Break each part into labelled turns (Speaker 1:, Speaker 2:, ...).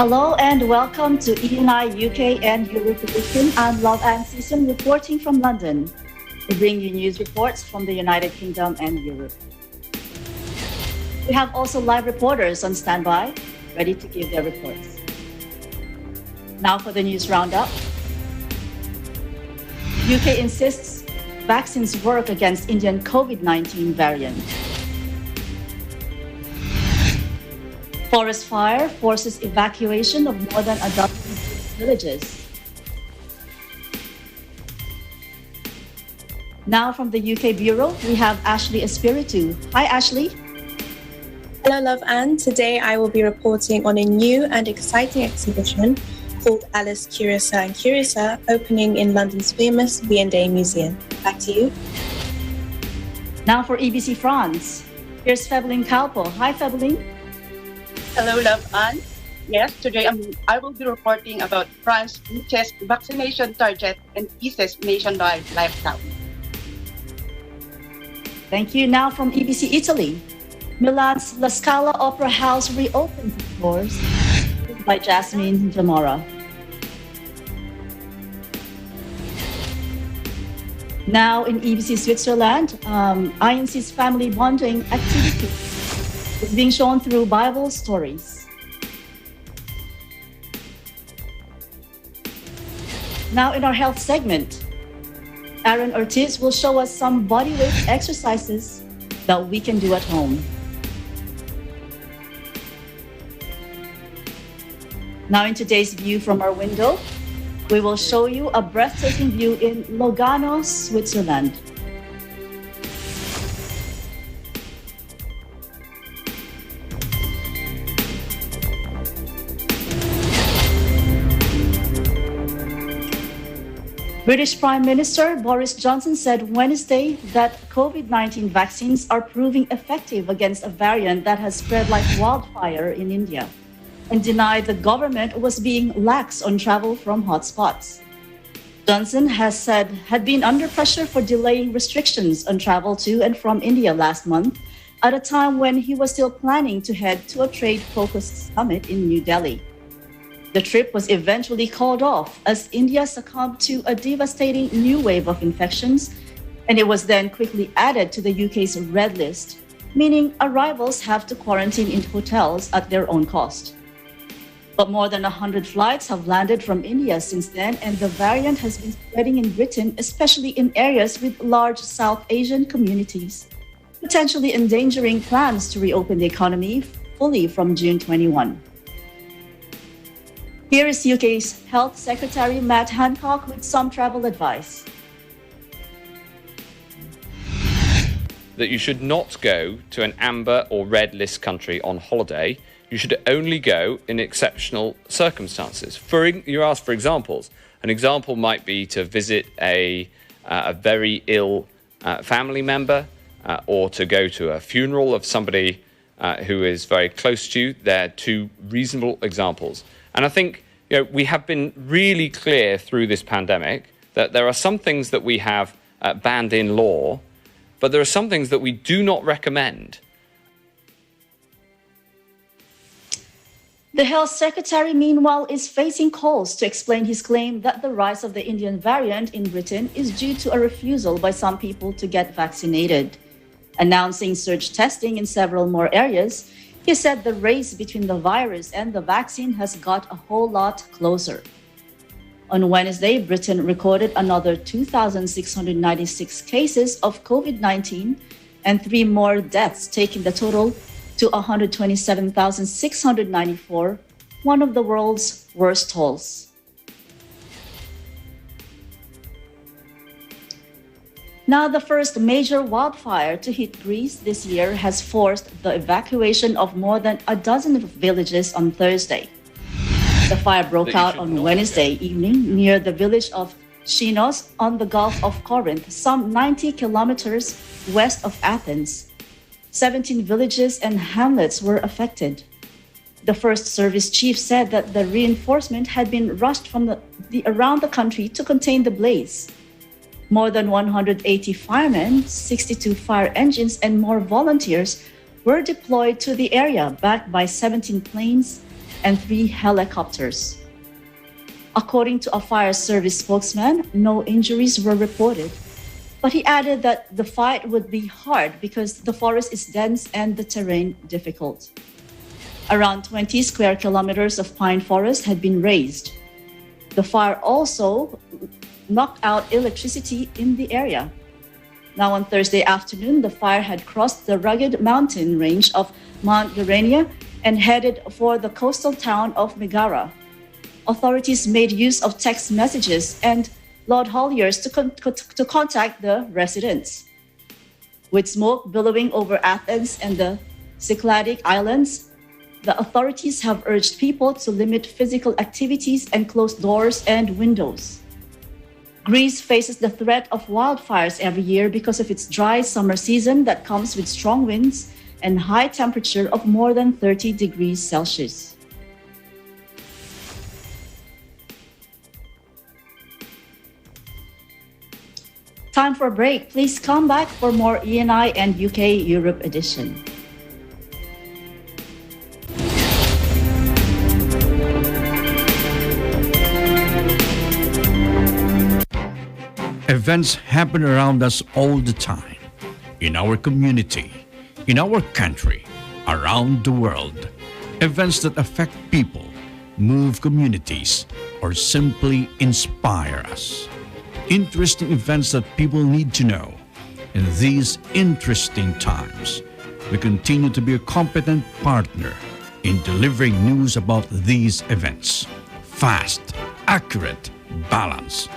Speaker 1: Hello and welcome to ENI UK and Europe Edition. I'm Love Ann Season reporting from London. We bring you news reports from the United Kingdom and Europe. We have also live reporters on standby, ready to give their reports. Now for the news roundup. UK insists vaccines work against Indian COVID-19 variant. Forest fire forces evacuation of more than a dozen villages. Now from the UK Bureau, we have Ashley Espiritu. Hi, Ashley.
Speaker 2: Hello, Love Ann. Today I will be reporting on a new and exciting exhibition called Alice Curiosa and Curiosa, opening in London's famous V&A Museum. Back to you.
Speaker 1: Now for EBC France. Here's Febeline Calpo. Hi, Febeline.
Speaker 3: Hello, Love Ann. Yes, today I will be reporting about France's reaches vaccination target and eases nationwide lockdown.
Speaker 1: Thank you. Now from EBC Italy. Milan's La Scala Opera House reopens its doors by Jasmine Jamora. Now in EBC Switzerland, INC's family bonding activity is being shown through Bible stories. Now in our health segment, Aron Ortiz will show us some bodyweight exercises that we can do at home. Now in today's view from our window, we will show you a breathtaking view in Lugano, Switzerland. British Prime Minister Boris Johnson said Wednesday that COVID-19 vaccines are proving effective against a variant that has spread like wildfire in India, and denied the government was being lax on travel from hotspots. Johnson has said had been under pressure for delaying restrictions on travel to and from India last month, at a time when he was still planning to head to a trade-focused summit in New Delhi. The trip was eventually called off as India succumbed to a devastating new wave of infections, and it was then quickly added to the UK's red list, meaning arrivals have to quarantine in hotels at their own cost. But more than 100 flights have landed from India since then, and the variant has been spreading in Britain, especially in areas with large South Asian communities, potentially endangering plans to reopen the economy fully from June 21. Here is UK's Health Secretary Matt Hancock with some travel advice.
Speaker 4: That you should not go to an amber or red list country on holiday. You should only go in exceptional circumstances. You asked for examples. An example might be to visit a very ill family member or to go to a funeral of somebody who is very close to you. They're two reasonable examples. And I think we have been really clear through this pandemic that there are some things that we have banned in law, but there are some things that we do not recommend.
Speaker 1: The Health Secretary, meanwhile, is facing calls to explain his claim that the rise of the Indian variant in Britain is due to a refusal by some people to get vaccinated. Announcing surge testing in several more areas, he said the race between the virus and the vaccine has got a whole lot closer. On Wednesday, Britain recorded another 2,696 cases of COVID-19 and 3 more deaths, taking the total to 127,694, one of the world's worst tolls. Now, the first major wildfire to hit Greece this year has forced the evacuation of more than a dozen villages on Thursday. The fire broke out on Wednesday evening near the village of Chinos on the Gulf of Corinth, some 90 kilometers west of Athens. 17 villages and hamlets were affected. The First Service chief said that the reinforcement had been rushed from around the country to contain the blaze. More than 180 firemen, 62 fire engines, and more volunteers were deployed to the area, backed by 17 planes and 3 helicopters. According to a fire service spokesman, no injuries were reported. But he added that the fight would be hard because the forest is dense and the terrain difficult. Around 20 square kilometers of pine forest had been razed. The fire also knocked out electricity in the area. Now on Thursday afternoon, the fire had crossed the rugged mountain range of Mount Garania and headed for the coastal town of Megara. Authorities made use of text messages and loud hauliers to contact the residents. With smoke billowing over Athens and the Cycladic Islands, the authorities have urged people to limit physical activities and close doors and windows. Greece faces the threat of wildfires every year because of its dry summer season that comes with strong winds and high temperature of more than 30 degrees Celsius. Time for a break. Please come back for more ENI and UK Europe edition.
Speaker 5: Events happen around us all the time, in our community, in our country, around the world. Events that affect people, move communities, or simply inspire us. Interesting events that people need to know. In these interesting times, we continue to be a competent partner in delivering news about these events. Fast, accurate, balanced,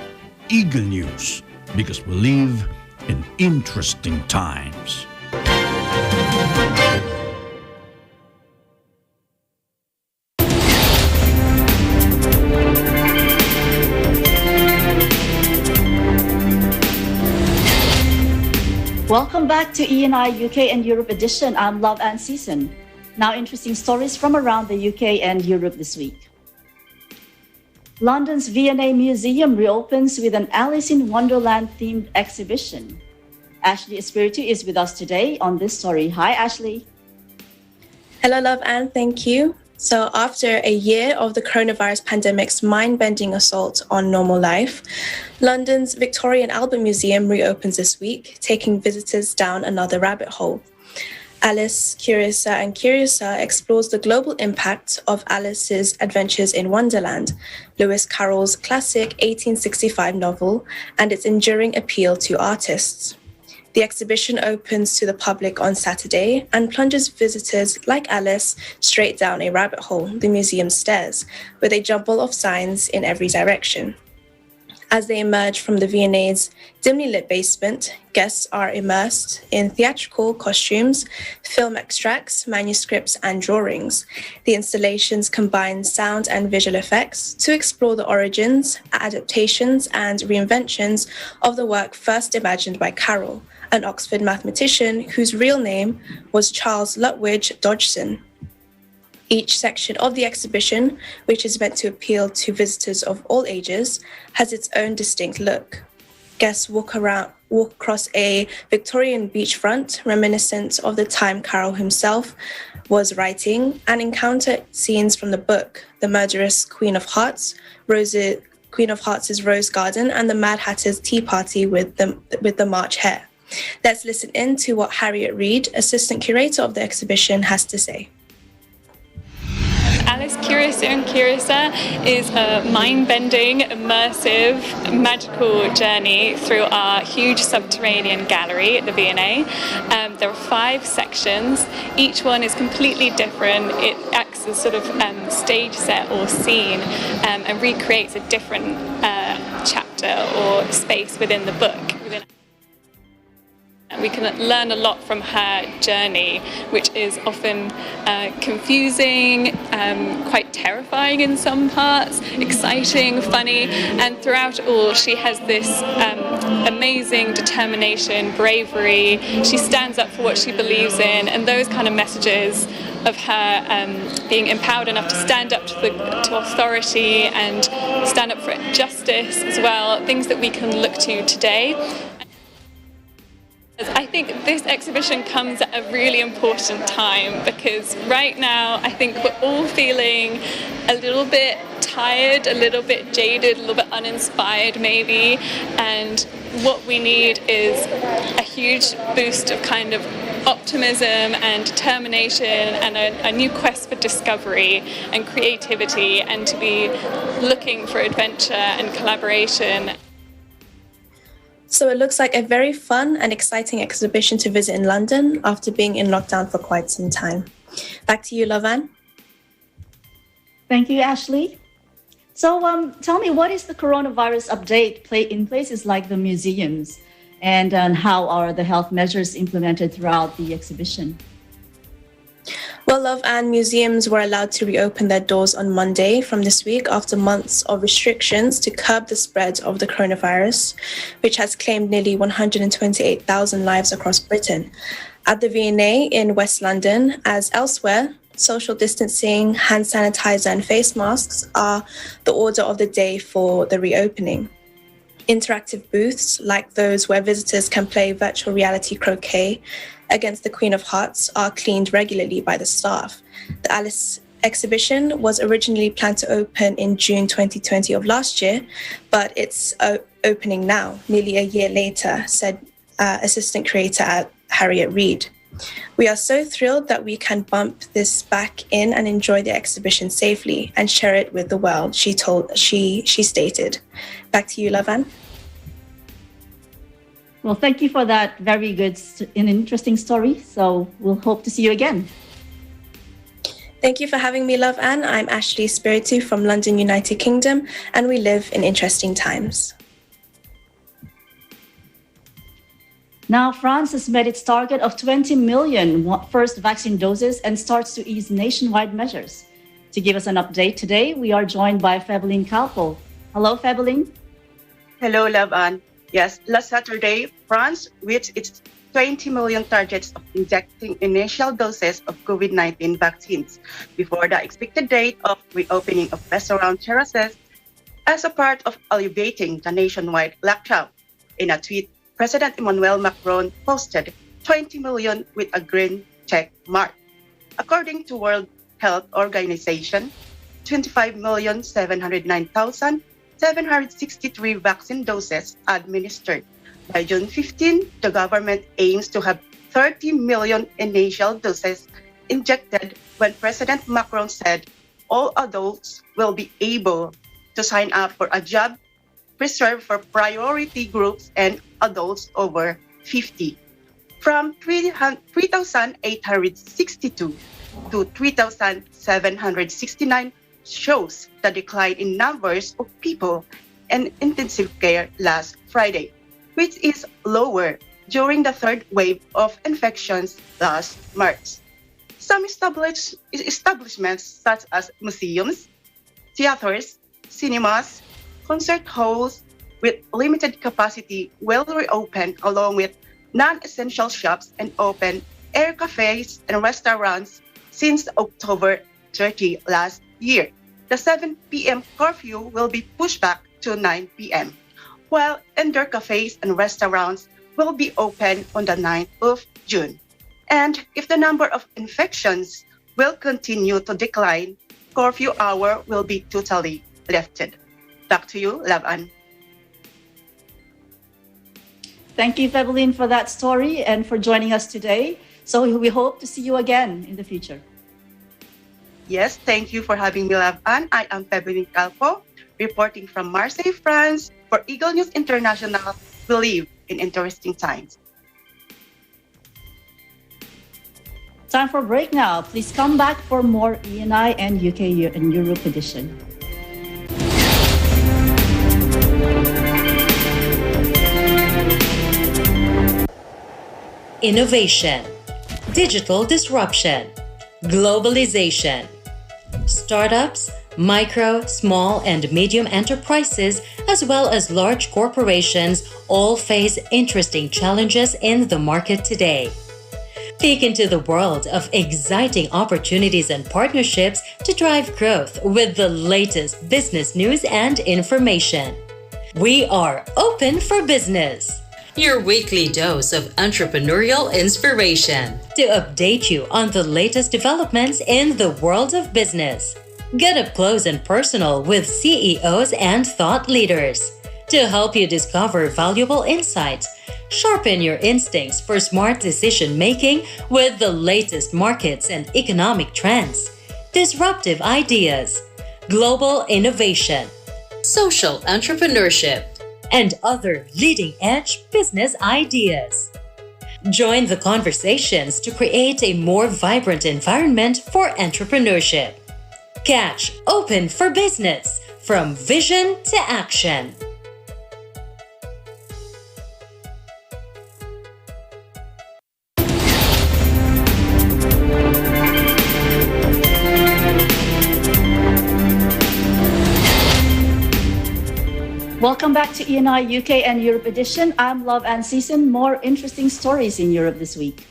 Speaker 5: eagle news, because we live in interesting times.
Speaker 1: Welcome back to ENI UK and Europe edition. I'm Love and Season. Now interesting stories from around the UK and Europe this week. London's V&A Museum reopens with an Alice in Wonderland themed exhibition. Ashley Espiritu is with us today on this story. Hi, Ashley.
Speaker 2: Hello, Love Anne. Thank you. So after a year of the coronavirus pandemic's mind-bending assault on normal life, London's Victoria and Albert Museum reopens this week, taking visitors down another rabbit hole. Alice, Curiouser and Curiouser explores the global impact of Alice's Adventures in Wonderland, Lewis Carroll's classic 1865 novel, and its enduring appeal to artists. The exhibition opens to the public on Saturday and plunges visitors like Alice straight down a rabbit hole, the museum's stairs, with a jumble of signs in every direction. As they emerge from the V&A's dimly lit basement, guests are immersed in theatrical costumes, film extracts, manuscripts, and drawings. The installations combine sound and visual effects to explore the origins, adaptations, and reinventions of the work first imagined by Carroll, an Oxford mathematician whose real name was Charles Lutwidge Dodgson. Each section of the exhibition, which is meant to appeal to visitors of all ages, has its own distinct look. Guests walk across a Victorian beachfront reminiscent of the time Carroll himself was writing, and encounter scenes from the book, The Murderous Queen of Hearts, Queen of Hearts' Rose Garden, and the Mad Hatter's Tea Party with the March Hare. Let's listen in to what Harriet Reid, assistant curator of the exhibition, has to say.
Speaker 6: Alice, Curiouser and Curiouser is a mind-bending, immersive, magical journey through our huge subterranean gallery at the V&A. There are 5 sections. Each one is completely different. It acts as sort of stage set or scene and recreates a different chapter or space within the book. We can learn a lot from her journey, which is often confusing, quite terrifying in some parts, exciting, funny, and throughout it all she has this amazing determination, bravery. She stands up for what she believes in, and those kind of messages of her being empowered enough to stand up to authority and stand up for justice as well, things that we can look to today. I think this exhibition comes at a really important time because right now I think we're all feeling a little bit tired, a little bit jaded, a little bit uninspired maybe, and what we need is a huge boost of kind of optimism and determination and a new quest for discovery and creativity and to be looking for adventure and collaboration.
Speaker 2: So it looks like a very fun and exciting exhibition to visit in London after being in lockdown for quite some time. Back to you, Lovan.
Speaker 1: Thank you, Ashley. So tell me, what is the coronavirus update in places like the museums? And how are the health measures implemented throughout the exhibition?
Speaker 2: Well, Love and museums were allowed to reopen their doors on Monday from this week after months of restrictions to curb the spread of the coronavirus, which has claimed nearly 128,000 lives across Britain. At the V&A in West London, as elsewhere, social distancing, hand sanitizer and face masks are the order of the day for the reopening. Interactive booths, like those where visitors can play virtual reality croquet against the Queen of Hearts, are cleaned regularly by the staff. The Alice exhibition was originally planned to open in June 2020 of last year, but it's opening now, nearly a year later, said assistant creator Harriet Reed. We are so thrilled that we can bump this back in and enjoy the exhibition safely and share it with the world, she stated. Back to you, Lavan.
Speaker 1: Well, thank you for that very good and interesting story. So we'll hope to see you again.
Speaker 2: Thank you for having me, Love Anne. I'm Ashley Spiritu from London, United Kingdom, and we live in interesting times.
Speaker 1: Now, France has met its target of 20 million first vaccine doses and starts to ease nationwide measures. To give us an update today, we are joined by Febeline Calpo. Hello, Febeline.
Speaker 3: Hello, Love Anne. Yes, last Saturday, France reached its 20 million targets of injecting initial doses of COVID-19 vaccines before the expected date of reopening of restaurant terraces as a part of alleviating the nationwide lockdown. In a tweet, President Emmanuel Macron posted 20 million with a green check mark. According to World Health Organization, 25,709,763 vaccine doses administered. By June 15, the government aims to have 30 million initial doses injected when President Macron said all adults will be able to sign up for a job reserved for priority groups and adults over 50. From 3,862 to 3,769 shows the decline in numbers of people in intensive care last Friday, which is lower during the third wave of infections last March. Some establishments such as museums, theaters, cinemas, concert halls with limited capacity will reopen along with non-essential shops and open-air cafes and restaurants since October 30 last year. The 7 p.m. curfew will be pushed back to 9 p.m., while indoor cafes and restaurants will be open on the 9th of June. And if the number of infections will continue to decline, curfew hour will be totally lifted. Back to you, Lavan.
Speaker 1: Thank you, Febeline, for that story and for joining us today. So we hope to see you again in the future.
Speaker 3: Yes, thank you for having me, Lavan. I am Febeline Calpo, reporting from Marseille, France for Eagle News International. We live in interesting times.
Speaker 1: Time for a break now. Please come back for more ENI and UK and Europe edition.
Speaker 7: Innovation, digital disruption, globalization. Startups, micro, small, and medium enterprises, as well as large corporations, all face interesting challenges in the market today. Peek into the world of exciting opportunities and partnerships to drive growth with the latest business news and information. We are open for business. your weekly dose of entrepreneurial inspiration to update you on the latest developments in the world of business. Get up close and personal with CEOs and thought leaders to help you discover valuable insights. Sharpen your instincts for smart decision making with the latest markets and economic trends, disruptive ideas, global innovation, social entrepreneurship, and other leading edge business ideas. Join the conversations to create a more vibrant environment for entrepreneurship. Catch Open for Business from vision to action.
Speaker 1: Welcome back to ENI UK and Europe edition. I'm Love and Season. More interesting stories in Europe this week.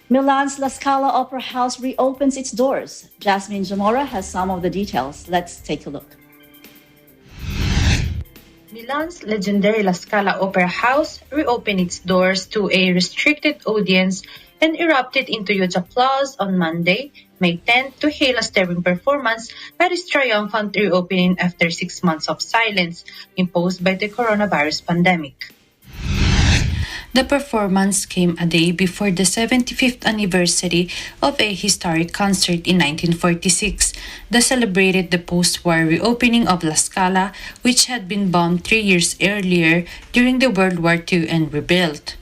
Speaker 1: Milan's La Scala Opera House reopens its doors. Jasmine Jamora has some of the details. Let's take a look.
Speaker 8: Milan's legendary La Scala Opera House reopened its doors to a restricted audience and erupted into huge applause on Monday, May 10th, to hail a stirring performance at its triumphant reopening after 6 months of silence imposed by the coronavirus pandemic.
Speaker 9: The performance came a day before the 75th anniversary of a historic concert in 1946 that celebrated the post-war reopening of La Scala, which had been bombed 3 years earlier during the World War II and rebuilt.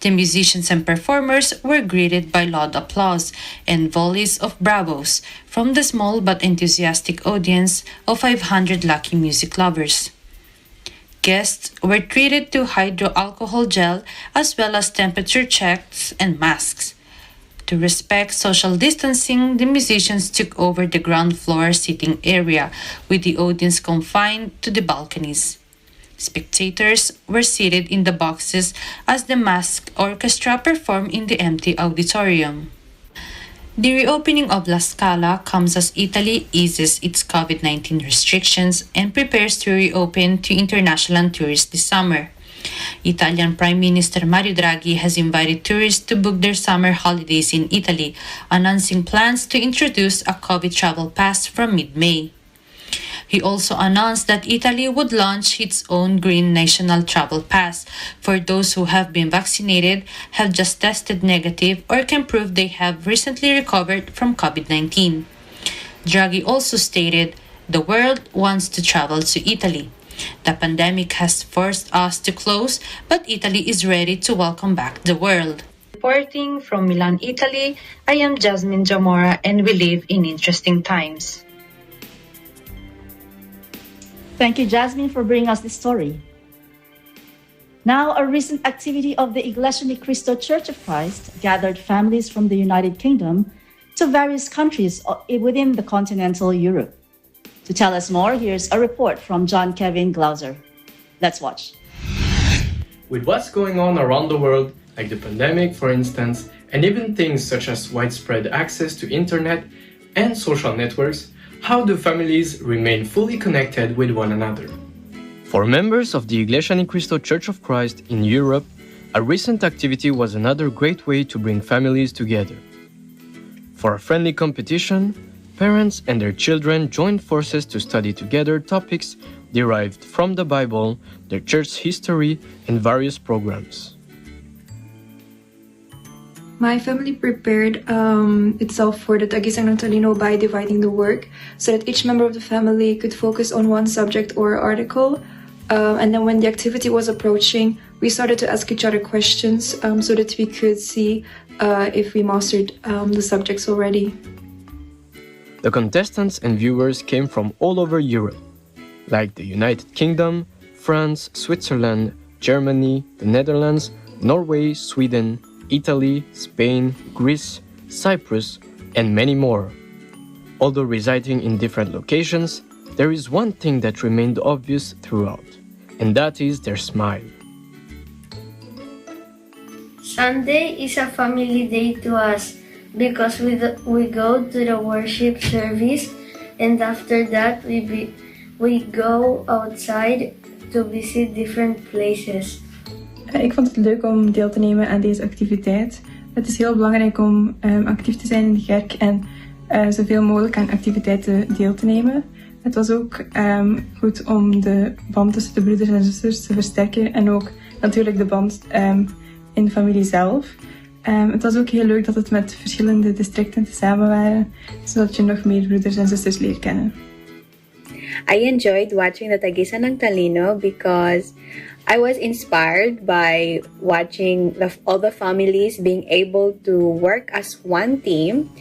Speaker 9: The musicians and performers were greeted by loud applause and volleys of bravos from the small but enthusiastic audience of 500 lucky music lovers. Guests were treated to hydroalcohol gel as well as temperature checks and masks. To respect social distancing, the musicians took over the ground floor seating area, with the audience confined to the balconies. Spectators were seated in the boxes as the masked orchestra performed in the empty auditorium. The reopening of La Scala comes as Italy eases its COVID-19 restrictions and prepares to reopen to international tourists this summer. Italian Prime Minister Mario Draghi has invited tourists to book their summer holidays in Italy, announcing plans to introduce a COVID travel pass from mid-May. He also announced that Italy would launch its own green national travel pass for those who have been vaccinated, have just tested negative, or can prove they have recently recovered from COVID-19. Draghi also stated, "The world wants to travel to Italy. The pandemic has forced us to close, but Italy is ready to welcome back the world."
Speaker 8: Reporting from Milan, Italy, I am Jasmine Jamora, and we live in interesting times.
Speaker 1: Thank you, Jasmine, for bringing us this story. Now, a recent activity of the Iglesia Ni Cristo Church of Christ gathered families from the United Kingdom to various countries within the continental Europe. To tell us more, here's a report from John Kevin Glauser. Let's watch.
Speaker 10: With what's going on around the world, like the pandemic, for instance, and even things such as widespread access to internet and social networks, how do families remain fully connected with one another?
Speaker 11: For members of the Iglesia Ni Cristo Church of Christ in Europe, a recent activity was another great way to bring families together. For a friendly competition, parents and their children joined forces to study together topics derived from the Bible, their church's history, and various programs.
Speaker 12: My family prepared itself for the Tagisang ng Talino by dividing the work so that each member of the family could focus on one subject or article. And then when the activity was approaching, we started to ask each other questions so that we could see if we mastered the subjects already.
Speaker 11: The contestants and viewers came from all over Europe, like the United Kingdom, France, Switzerland, Germany, the Netherlands, Norway, Sweden, Italy, Spain, Greece, Cyprus, and many more. Although residing in different locations, there is one thing that remained obvious throughout, and that is their smile.
Speaker 13: Sunday is a family day to us because we go to the worship service, and after that we go outside to visit different places.
Speaker 12: Ik vond het leuk om deel te nemen aan deze activiteit. Het is heel belangrijk om actief te zijn in de kerk en zoveel mogelijk aan activiteiten deel te nemen. Het was ook goed om de band tussen de broeders en zusters te versterken en ook natuurlijk de band in de familie zelf. Het was ook heel leuk dat het met verschillende districten tezamen waren, zodat je nog meer broeders en zusters leert kennen.
Speaker 14: I enjoyed watching the Tagisan ng Talino because I was inspired by watching all the families being able to work as one team.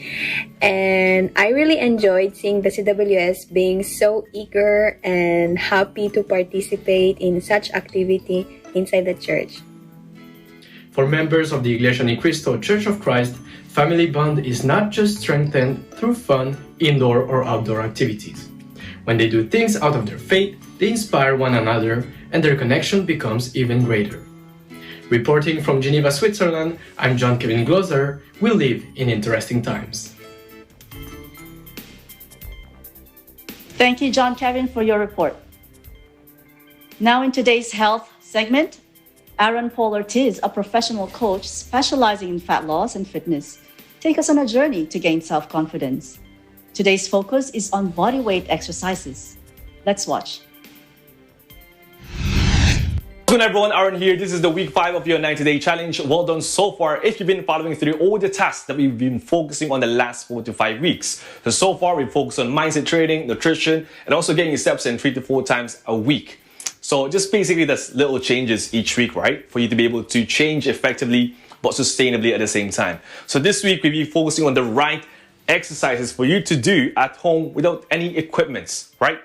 Speaker 14: And I really enjoyed seeing the CWS being so eager and happy to participate in such activity inside the church.
Speaker 10: For members of the Iglesia Ni Cristo Church of Christ, family bond is not just strengthened through fun, indoor or outdoor activities. When they do things out of their faith, they inspire one another and their connection becomes even greater. Reporting from Geneva, Switzerland, I'm John Kevin Gloser. We live in interesting times.
Speaker 1: Thank you, John Kevin, for your report. Now in today's health segment, Aron Paul Ortiz, a professional coach specializing in fat loss and fitness, take us on a journey to gain self-confidence. Today's focus is on body weight exercises. Let's watch.
Speaker 15: Good everyone, Aron here. This is the week 5 of your 90-day challenge. Well done so far if you've been following through all the tasks that we've been focusing on the last 4 to 5 weeks. So far we've focused on mindset training, nutrition, and also getting your steps in 3 to 4 times a week. So just basically that's little changes each week, right? For you to be able to change effectively but sustainably at the same time. So this week we'll be focusing on the right exercises for you to do at home without any equipments, right?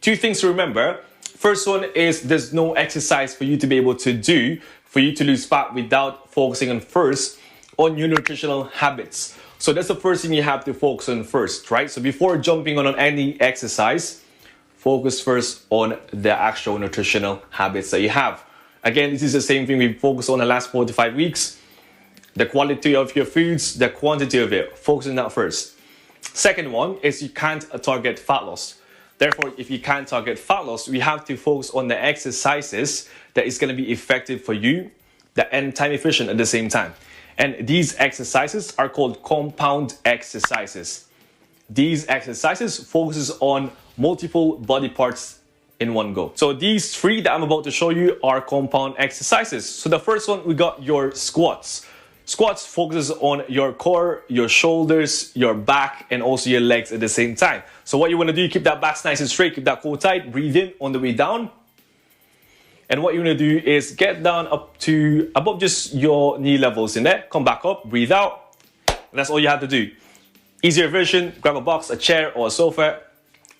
Speaker 15: 2 things to remember. First one is there's no exercise for you to be able to do for you to lose fat without focusing on first on your nutritional habits. So that's the first thing you have to focus on first, right? So before jumping on any exercise, focus first on the actual nutritional habits that you have. Again, this is the same thing we focused on the last 4 to 5 weeks. The quality of your foods, the quantity of it, focus on that first. Second one is you can't target fat loss. Therefore, if you can't target fat loss, we have to focus on the exercises that is going to be effective for you and time efficient at the same time. And these exercises are called compound exercises. These exercises focuses on multiple body parts in one go. So these 3 that I'm about to show you are compound exercises. So the first one, we got your squats. Squats focuses on your core, your shoulders, your back, and also your legs at the same time. So what you want to do, keep that back nice and straight, keep that core tight, breathe in on the way down. And what you want to do is get down up to above just your knee levels in there. Come back up, breathe out. And that's all you have to do. Easier version, grab a box, a chair, or a sofa,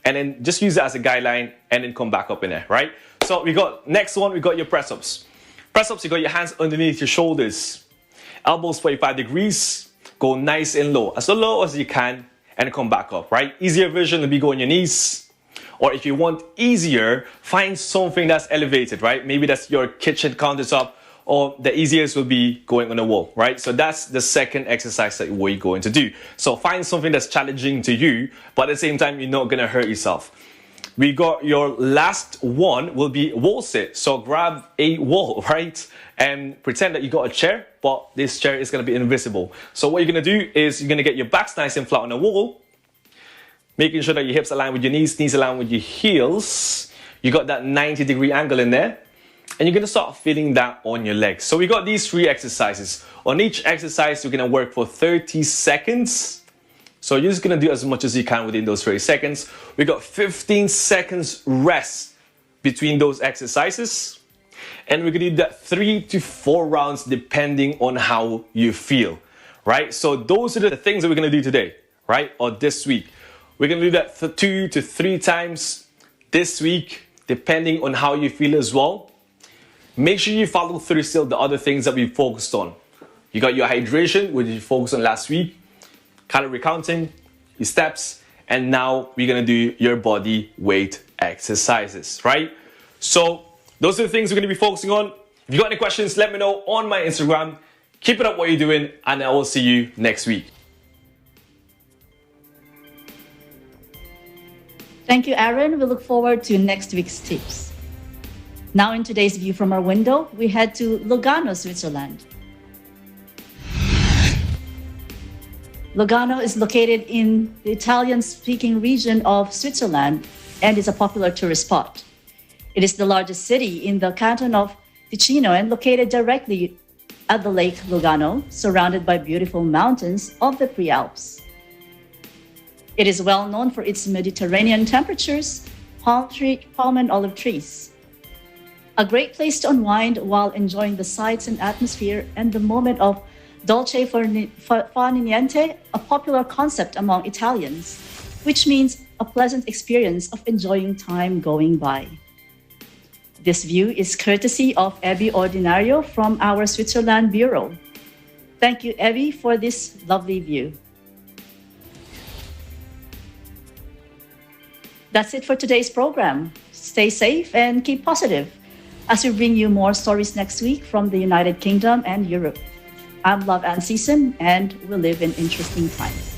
Speaker 15: and then just use it as a guideline, and then come back up in there, right? So we got, next one, we got your press-ups. Press-ups, you got your hands underneath your shoulders. Elbows 45 degrees, go nice and low as you can, and come back up, right? Easier version would be go on your knees. Or if you want easier, find something that's elevated, right? Maybe that's your kitchen countertop, or the easiest will be going on the wall, right? So that's the second exercise that we're going to do. So find something that's challenging to you, but at the same time, you're not gonna hurt yourself. We got your last one will be wall sit. So grab a wall, right? And pretend that you got a chair, but this chair is going to be invisible. So what you're going to do is you're going to get your backs nice and flat on the wall, making sure that your hips align with your knees align with your heels. You got that 90-degree angle in there. And you're going to start feeling that on your legs. So we got these 3 exercises. On each exercise, you're going to work for 30 seconds. So you're just going to do as much as you can within those 30 seconds. We got 15 seconds rest between those exercises. And we're going to do that 3 to 4 rounds depending on how you feel, right? So those are the things that we're going to do today, right? Or this week. We're going to do that 2 to 3 times this week, depending on how you feel as well. Make sure you follow through still the other things that we focused on. You got your hydration, which you focused on last week. Calorie counting, your steps, and now we're gonna do your body weight exercises, right? So those are the things we're gonna be focusing on. If you got any questions, let me know on my Instagram. Keep it up what you're doing, and I will see you next week.
Speaker 1: Thank you, Aron. We look forward to next week's tips. Now in today's view from our window, we head to Lugano, Switzerland. Lugano is located in the Italian-speaking region of Switzerland and is a popular tourist spot. It is the largest city in the canton of Ticino and located directly at the Lake Lugano, surrounded by beautiful mountains of the Prealps. It is well known for its Mediterranean temperatures, palm and olive trees. A great place to unwind while enjoying the sights and atmosphere and the moment of dolce far niente, a popular concept among Italians, which means a pleasant experience of enjoying time going by. This view is courtesy of Ebi Ordinario from our Switzerland Bureau. Thank you, Ebi, for this lovely view. That's it for today's program. Stay safe and keep positive as we bring you more stories next week from the United Kingdom and Europe. I'm Love Ann Season, and we live in interesting times.